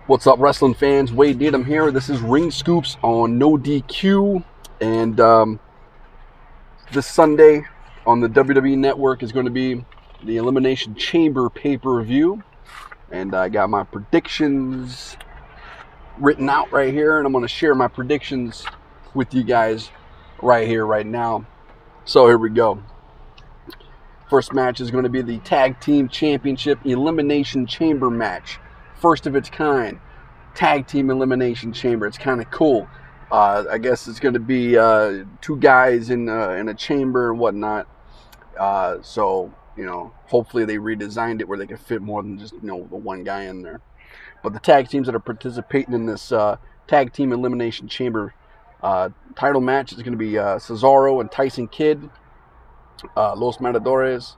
What's up, wrestling fans? Wade Needham here. This is RingScoops on NoDQ, and this Sunday on the WWE Network is going to be the Elimination Chamber pay-per-view, and I got my predictions written out right here, and I'm going to share my predictions with you guys right here, right now. So here we go. First match is going to be the Tag Team Championship Elimination Chamber match. First of its kind. Tag Team Elimination Chamber. It's kind of cool. I guess it's going to be two guys in a chamber and whatnot. So, hopefully they redesigned it where they can fit more than just, the one guy in there. But the tag teams that are participating in this Tag Team Elimination Chamber title match is going to be Cesaro and Tyson Kidd, Los Matadores,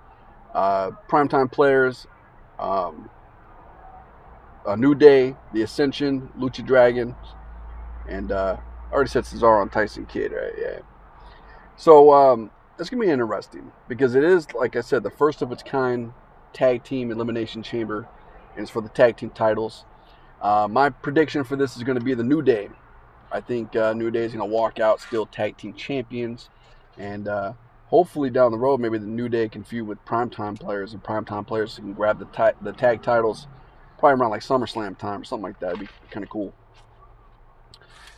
Primetime Players, New Day, The Ascension, Lucha Dragon, and I already said Cesaro and Tyson Kidd, right? Yeah. So it's going to be interesting because it is, like I said, the first of its kind Tag Team Elimination Chamber, and it's for the tag team titles. My prediction for this is going to be the New Day. I think New Day is going to walk out still tag team champions, and hopefully down the road, maybe the New Day can feud with Primetime Players, and Primetime Players can grab the tag titles probably around like SummerSlam time or something like that. It'd be kind of cool.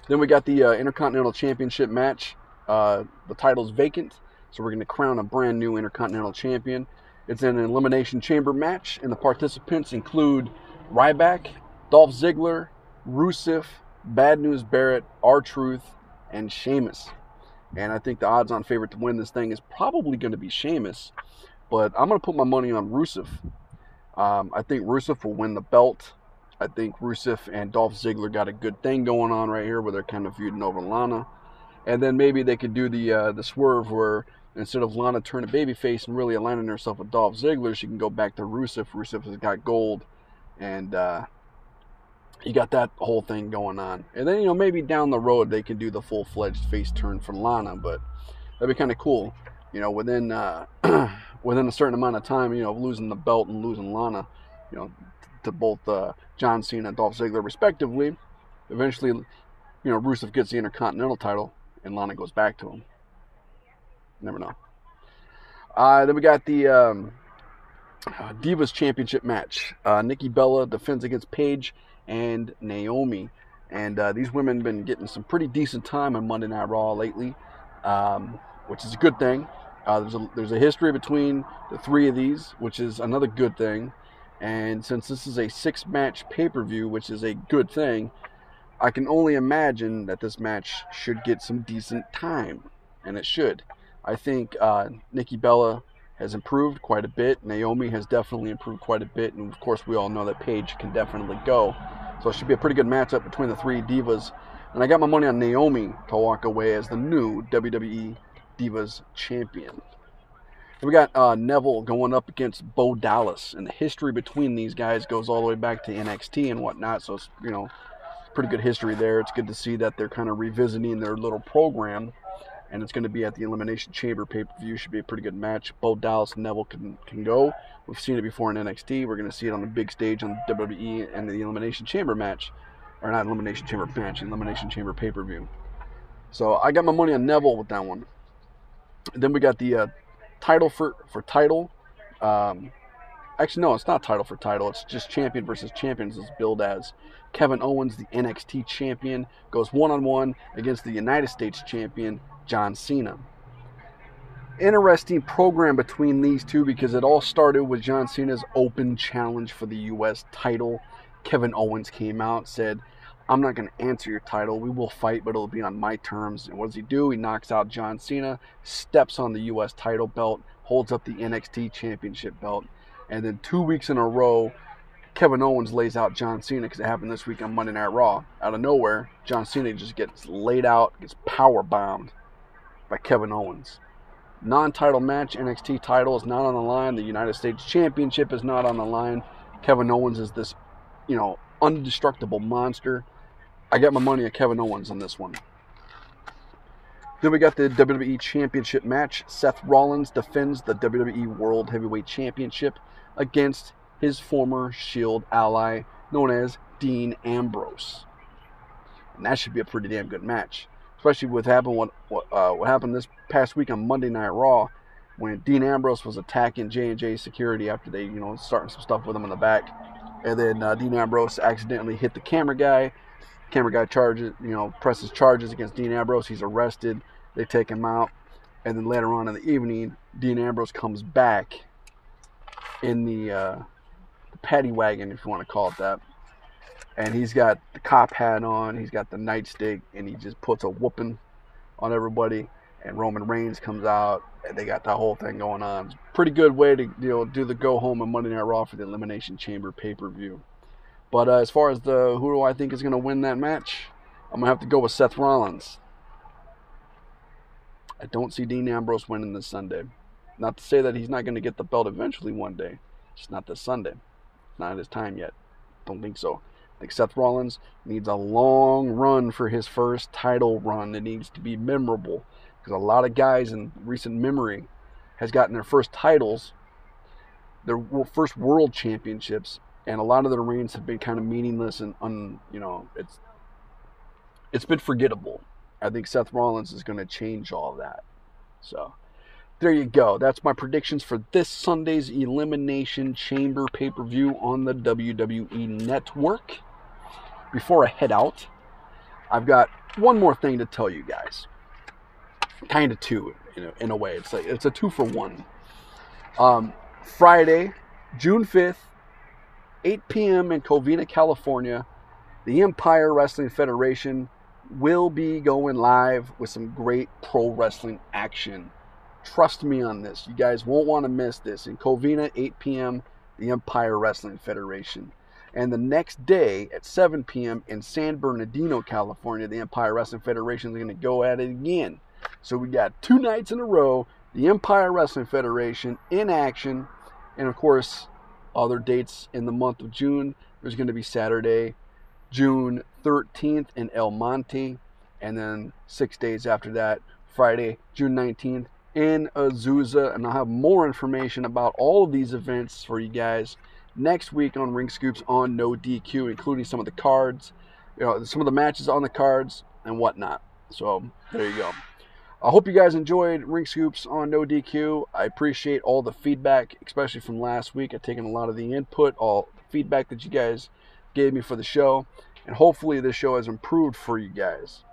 Then we got the Intercontinental Championship match. The title's vacant, so we're going to crown a brand new Intercontinental Champion. It's an Elimination Chamber match, and the participants include Ryback, Dolph Ziggler, Rusev, Bad News Barrett, R-Truth, and Sheamus. And I think the odds-on favorite to win this thing is probably going to be Sheamus, but I'm going to put my money on Rusev. I think Rusev will win the belt. I think Rusev and Dolph Ziggler got a good thing going on right here where they're kind of feuding over Lana. And then maybe they could do the swerve where instead of Lana turning babyface and really aligning herself with Dolph Ziggler, she can go back to Rusev. Rusev has got gold, and you got that whole thing going on. And then, maybe down the road they can do the full-fledged face turn for Lana, but that'd be kind of cool. Within within a certain amount of time, losing the belt and losing Lana, to both John Cena and Dolph Ziggler respectively, eventually, Rusev gets the Intercontinental title and Lana goes back to him. Never know. Then we got the Divas Championship match. Nikki Bella defends against Paige and Naomi. And these women have been getting some pretty decent time on Monday Night Raw lately, which is a good thing. There's a history between the three of these, which is another good thing. And since this is a 6-match pay-per-view, which is a good thing, I can only imagine that this match should get some decent time. And it should. I think Nikki Bella has improved quite a bit. Naomi has definitely improved quite a bit. And, of course, we all know that Paige can definitely go. So it should be a pretty good matchup between the three divas. And I got my money on Naomi to walk away as the new WWE Divas Champion. And we got Neville going up against Bo Dallas. And the history between these guys goes all the way back to NXT and whatnot. So it's, pretty good history there. It's good to see that they're kind of revisiting their little program. And it's going to be at the Elimination Chamber pay-per-view. Should be a pretty good match. Bo Dallas and Neville can go. We've seen it before in NXT. We're going to see it on the big stage on the WWE and the Elimination Chamber match. Or not Elimination Chamber match, Elimination Chamber pay-per-view. So I got my money on Neville with that one. And then we got the title for title. Actually, no, it's not title for title. It's just champion versus champions. It's billed as Kevin Owens, the NXT champion, goes one-on-one against the United States champion, John Cena. Interesting program between these two because it all started with John Cena's open challenge for the U.S. title. Kevin Owens came out, said, "I'm not going to answer your title. We will fight, but it'll be on my terms." And what does he do? He knocks out John Cena, steps on the U.S. title belt, holds up the NXT championship belt. And then 2 weeks in a row, Kevin Owens lays out John Cena because it happened this week on Monday Night Raw. Out of nowhere, John Cena just gets laid out, gets power bombed by Kevin Owens. Non-title match, NXT title is not on the line. The United States Championship is not on the line. Kevin Owens is this, indestructible monster. I got my money on Kevin Owens on this one. Then we got the WWE Championship match. Seth Rollins defends the WWE World Heavyweight Championship against his former Shield ally, known as Dean Ambrose. And that should be a pretty damn good match, especially with what happened this past week on Monday Night Raw, when Dean Ambrose was attacking J&J security after they, starting some stuff with him in the back. And then Dean Ambrose accidentally hit the camera guy. Camera guy presses charges against Dean Ambrose. He's arrested. They take him out. And then later on in the evening, Dean Ambrose comes back in the paddy wagon, if you want to call it that. And he's got the cop hat on. He's got the nightstick. And he just puts a whooping on everybody. And Roman Reigns comes out. And they got that whole thing going on. It's a pretty good way to do the go home on Monday Night Raw for the Elimination Chamber pay-per-view. But as far as who do I think is going to win that match, I'm going to have to go with Seth Rollins. I don't see Dean Ambrose winning this Sunday. Not to say that he's not going to get the belt eventually one day. Just not this Sunday. It's not his time yet. Don't think so. I think Seth Rollins needs a long run for his first title run. It needs to be memorable. Because a lot of guys in recent memory has gotten their first titles, their first world championships, and a lot of their reigns have been kind of meaningless and it's been forgettable. I think Seth Rollins is going to change all that. So there you go. That's my predictions for this Sunday's Elimination Chamber pay-per-view on the WWE Network. Before I head out, I've got one more thing to tell you guys. Kind of two, in a way. It's a 2-for-1. Friday, June 5th, 8 p.m. in Covina, California, the Empire Wrestling Federation will be going live with some great pro wrestling action. Trust me on this. You guys won't want to miss this. In Covina, 8 p.m., the Empire Wrestling Federation. And the next day at 7 p.m. in San Bernardino, California, the Empire Wrestling Federation is going to go at it again. So we got 2 nights in a row, the Empire Wrestling Federation in action. And of course, other dates in the month of June. There's going to be Saturday, June 13th in El Monte. And then 6 days after that, Friday, June 19th in Azusa. And I'll have more information about all of these events for you guys next week on RingScoops on NoDQ, including some of the cards, some of the matches on the cards and whatnot. So there you go. I hope you guys enjoyed RingScoops on NoDQ. I appreciate all the feedback, especially from last week. I've taken a lot of the input, all the feedback that you guys gave me for the show. And hopefully this show has improved for you guys.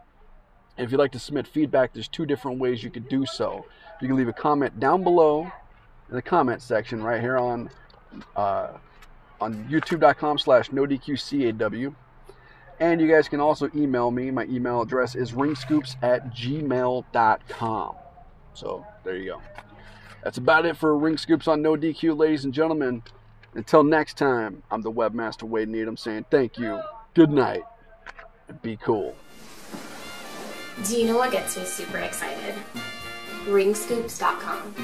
If you'd like to submit feedback, there's 2 different ways you could do so. You can leave a comment down below in the comment section right here on youtube.com/NoDQCAW. And you guys can also email me. My email address is ringscoops@gmail.com. So there you go. That's about it for RingScoops on NoDQ, ladies and gentlemen. Until next time, I'm the Webmaster Wade Needham saying thank you, good night, and be cool. Do you know what gets me super excited? RingScoops.com.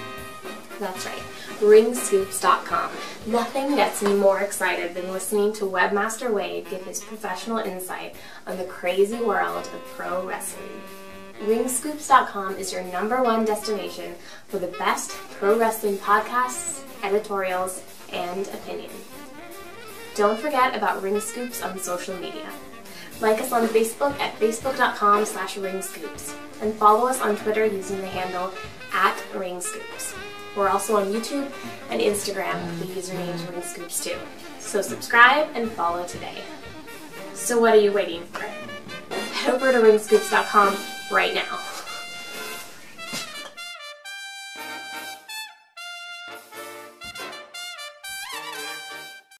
That's right, RingScoops.com. Nothing gets me more excited than listening to Webmaster Wade give his professional insight on the crazy world of pro wrestling. RingScoops.com is your #1 destination for the best pro wrestling podcasts, editorials, and opinion. Don't forget about RingScoops on social media. Like us on Facebook at facebook.com/RingScoops and follow us on Twitter using the handle @RingScoops. We're also on YouTube and Instagram with the username RingScoops too. So subscribe and follow today. So what are you waiting for? Head over to RingScoops.com right now.